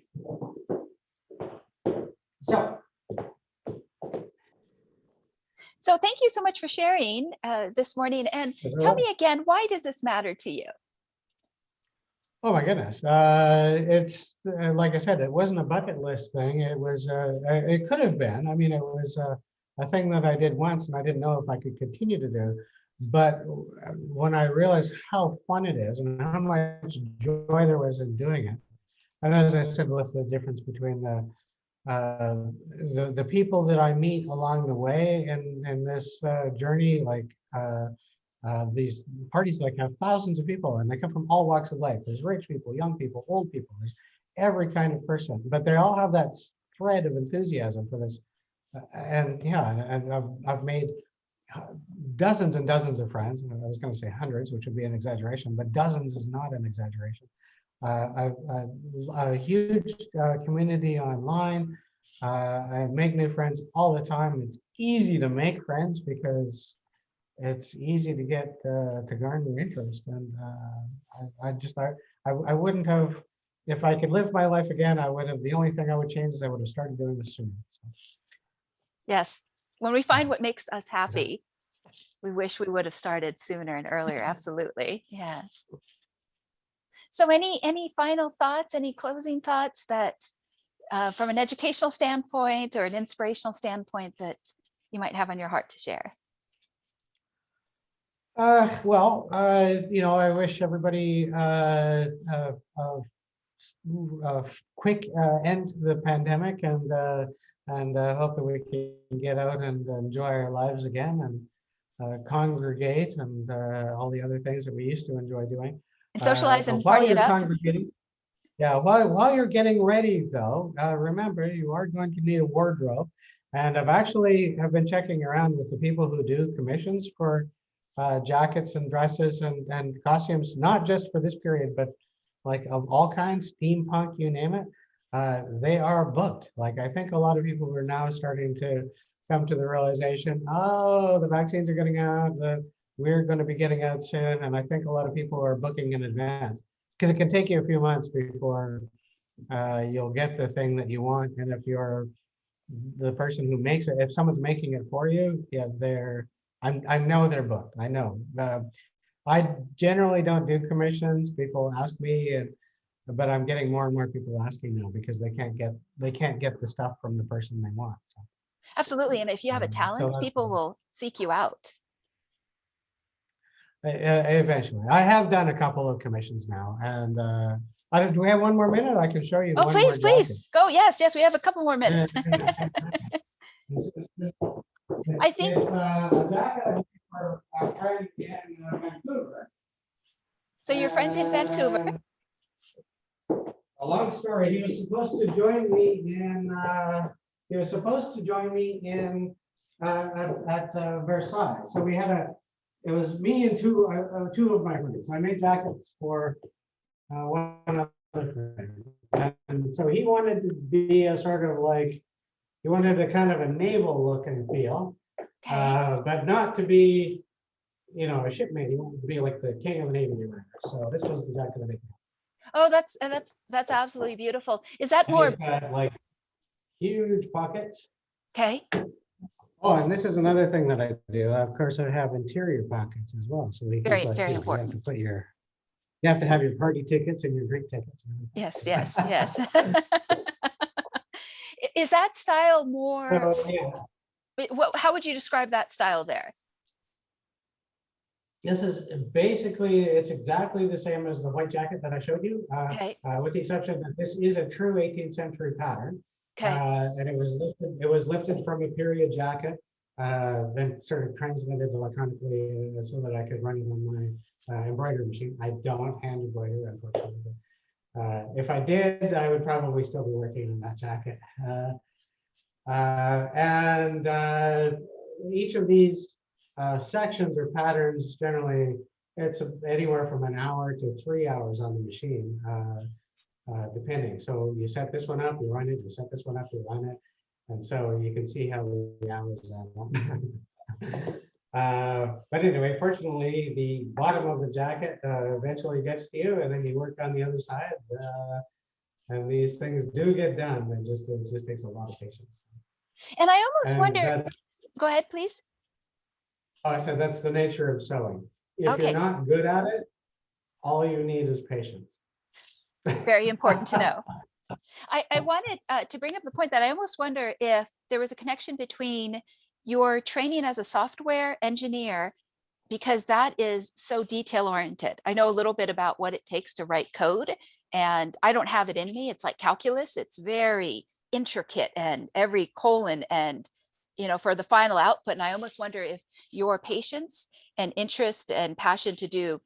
So thank you so much for sharing this morning. And tell me again, why does this matter to you? Oh my goodness. It's like I said, it wasn't a bucket list thing. It could have been. I mean, it was a thing that I did once and I didn't know if I could continue to do. But when I realized how fun it is and how much joy there was in doing it, and as I said, with the difference between the people that I meet along the way in this journey, like these parties like have thousands of people and they come from all walks of life. There's rich people, young people, old people, there's every kind of person, but they all have that thread of enthusiasm for this. And yeah, and I've made dozens and dozens of friends. I was going to say hundreds, which would be an exaggeration, but dozens is not an exaggeration. A huge community online. I make new friends all the time. It's easy to make friends because it's easy to get to garner interest. And I wouldn't have, if I could live my life again, the only thing I would change is I would have started doing this sooner. So. Yes. When we find what makes us happy, we wish we would have started sooner and earlier. Absolutely. Yes. So any final thoughts, any closing thoughts that from an educational standpoint or an inspirational standpoint that you might have on your heart to share? Well, I wish everybody a quick end to the pandemic, and hope that we can get out and enjoy our lives again and congregate and all the other things that we used to enjoy doing. And socialize and while party it you're up. congregating, yeah, while you're getting ready though, remember you are going to need a wardrobe. And have been checking around with the people who do commissions for jackets and dresses and costumes, not just for this period, but like of all kinds, steampunk, you name it. They are booked. Like I think a lot of people are now starting to come to the realization, oh, the vaccines are getting out, we're going to be getting out soon. And I think a lot of people are booking in advance because it can take you a few months before you'll get the thing that you want. And if you're the person who makes it, if someone's making it for you, yeah, I know they're booked. I know. I generally don't do commissions. People ask me, and but I'm getting more and more people asking now because they can't get the stuff from the person they want. So, Absolutely. And if you have a so talent, people will seek you out. eventually, I have done a couple of commissions now, and do we have one more minute? I can show you Oh, one more please, jacket. please go. Yes, yes, we have a couple more minutes. I think It's a jacket I made for a friend in Vancouver. so. Your friend in Vancouver. And a long story. He was supposed to join me in. He was supposed to join me in at Versailles. So we had a. It was me and two of my friends. I made jackets for one other friend, and so he wanted to be a sort of like. He wanted a kind of a naval look and feel, Okay. but not to be, a shipmate. He wanted to be like the king of the navy or whatever. So this was the jacket I made. Oh, that's absolutely beautiful. Is that And he's more got like huge pockets. okay? Oh, and this is another thing that I do. Of course, I have interior pockets as well. So we can Very, put, very you have to important. put you have to have your party tickets and your drink tickets. Yes, yes, yes. Is that style more? So yeah, How would you describe that style there? this is basically, it's exactly the same as the white jacket that I showed you, Okay, with the exception that this is a true 18th century pattern. okay, And it was lifted from a period jacket, then sort of transmitted electronically so that I could run it on my embroidery machine. I don't hand embroider, unfortunately. If I did, I would probably still be working on that jacket. And each of these sections or patterns, generally, it's anywhere from an hour to 3 hours on the machine, depending. So you set this one up, you run it, you set this one up, you run it. And so you can see how the hours add up. But anyway, fortunately, the bottom of the jacket eventually gets to you, and then you work on the other side. And these things do get done. It just takes a lot of patience. and I almost And wonder. that's, Go ahead, please. oh, I said, that's the nature of sewing. If you're Okay, not good at it, all you need is patience. very important to know. I wanted to bring up the point that I almost wonder if there was a connection between your training as a software engineer, because that is so detail oriented. I know a little bit about what it takes to write code, and I don't have it in me. It's like calculus. It's very intricate, and every colon and for the final output. And I almost wonder if your patience and interest and passion to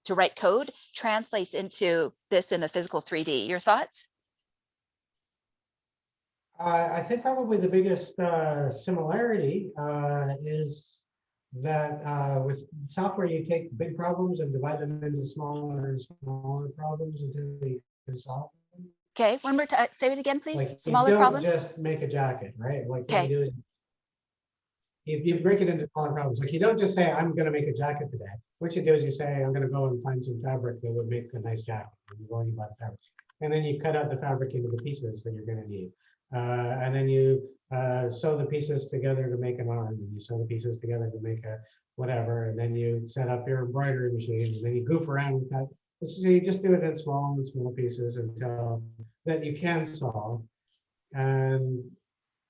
write code translates into this in the physical 3D. Your thoughts? I think probably the biggest similarity is that with software, you take big problems and divide them into smaller and smaller problems until you can solve them. Okay, one more time. Say it again, please. Like you Smaller don't problems. just make a jacket, right? Like what you Okay. do is you break it into smaller problems. Like you don't just say, I'm going to make a jacket today. What you do is you say, I'm going to go and find some fabric that would make a nice jacket. And you go and you buy the fabric. And then you cut out the fabric into the pieces that you're going to need. And then you sew the pieces together to make an arm. And you sew the pieces together to make a whatever. And then you set up your embroidery machine. And then you goof around with that. So you just do it in small and small pieces until that you can solve. And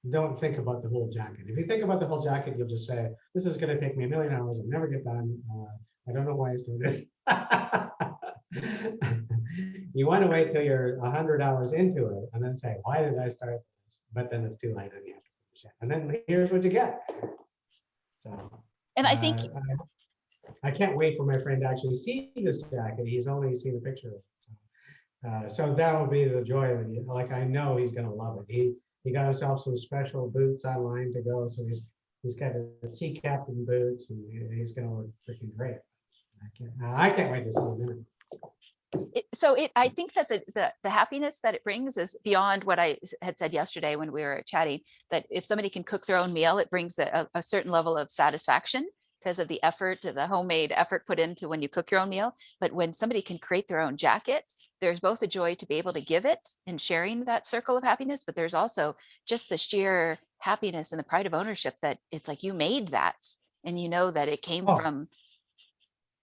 don't think about the whole jacket. If you think about the whole jacket, you'll just say, this is going to take me 1,000,000 hours. I'll never get done. I don't know why I started. You want to wait till you're 100 hours into it and then say, why did I start this? But then it's too late and you have to finish it. And then here's what you get. So And I think I can't wait for my friend to actually see this jacket. He's only seen a picture of it. So that will be the joy of it. Like I know he's going to love it. He got himself some special boots online to go. So he's got a sea captain boots and he's going to look freaking great. I can't wait to see him in it. I think that the happiness that it brings is beyond what I had said yesterday when we were chatting, that if somebody can cook their own meal, it brings a certain level of satisfaction because of the effort, the homemade effort put into when you cook your own meal. But when somebody can create their own jacket, there's both a joy to be able to give it and sharing that circle of happiness, but there's also just the sheer happiness and the pride of ownership that it's like you made that and you know that it came from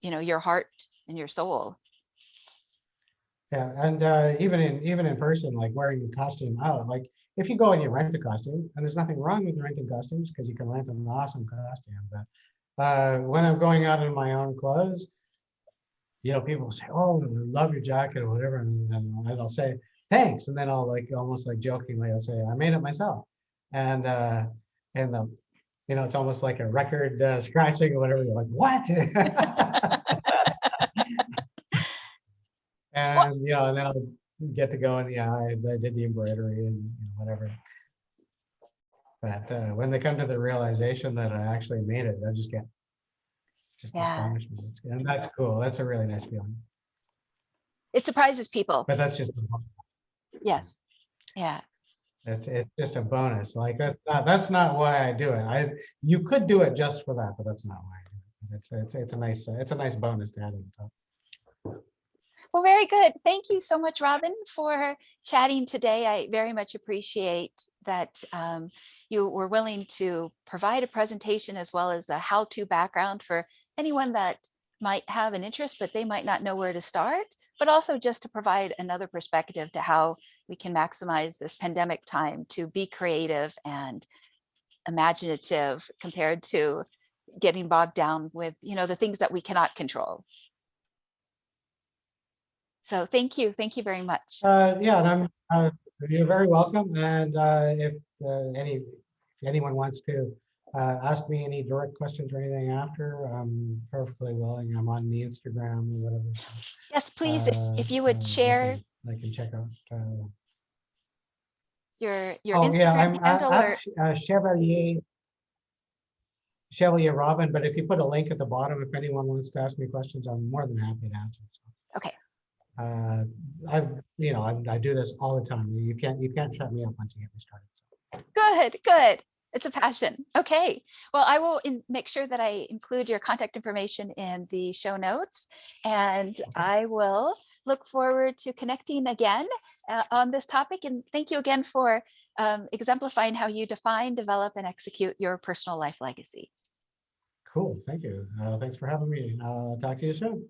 your heart and your soul. Yeah, and even in person, like wearing a costume out, like if you go and you rent a costume, and there's nothing wrong with renting costumes because you can rent an awesome costume. But when I'm going out in my own clothes, people say, "Oh, I love your jacket" or whatever, and I'll say thanks, and then I'll like almost like jokingly, I'll say I made it myself, and and it's almost like a record scratching or whatever. You're like, what? Well, And and then I'll get to go and yeah, I did the embroidery and whatever. But when they come to the realization that I actually made it, I just get just yeah, astonishment. And that's cool. That's a really nice feeling. it surprises people. But that's just Yes. Yeah. it's just a bonus. Like that's not why I do it. You could do it just for that, but that's not why I do it. It's a nice bonus to add on top. Well, very good. Thank you so much, Robyn, for chatting today. I very much appreciate that you were willing to provide a presentation as well as the how-to background for anyone that might have an interest, but they might not know where to start, but also just to provide another perspective to how we can maximize this pandemic time to be creative and imaginative compared to getting bogged down with, the things that we cannot control. So thank you. Thank you very much. Yeah, and you're very welcome. And if anyone wants to ask me any direct questions or anything after, I'm perfectly willing. I'm on the Instagram or whatever. So, Yes, please, if you would they share can check out. your Oh yeah, Instagram I'm handle at or Chevalier Robyn. But if you put a link at the bottom, if anyone wants to ask me questions, I'm more than happy to answer. So. okay. I do this all the time. You can't shut me up once you get me started. So. Good. It's a passion. Okay. Well, I will make sure that I include your contact information in the show notes, and I will look forward to connecting again on this topic. And thank you again for exemplifying how you define, develop, and execute your personal life legacy. Cool. Thank you. Thanks for having me. Talk to you soon.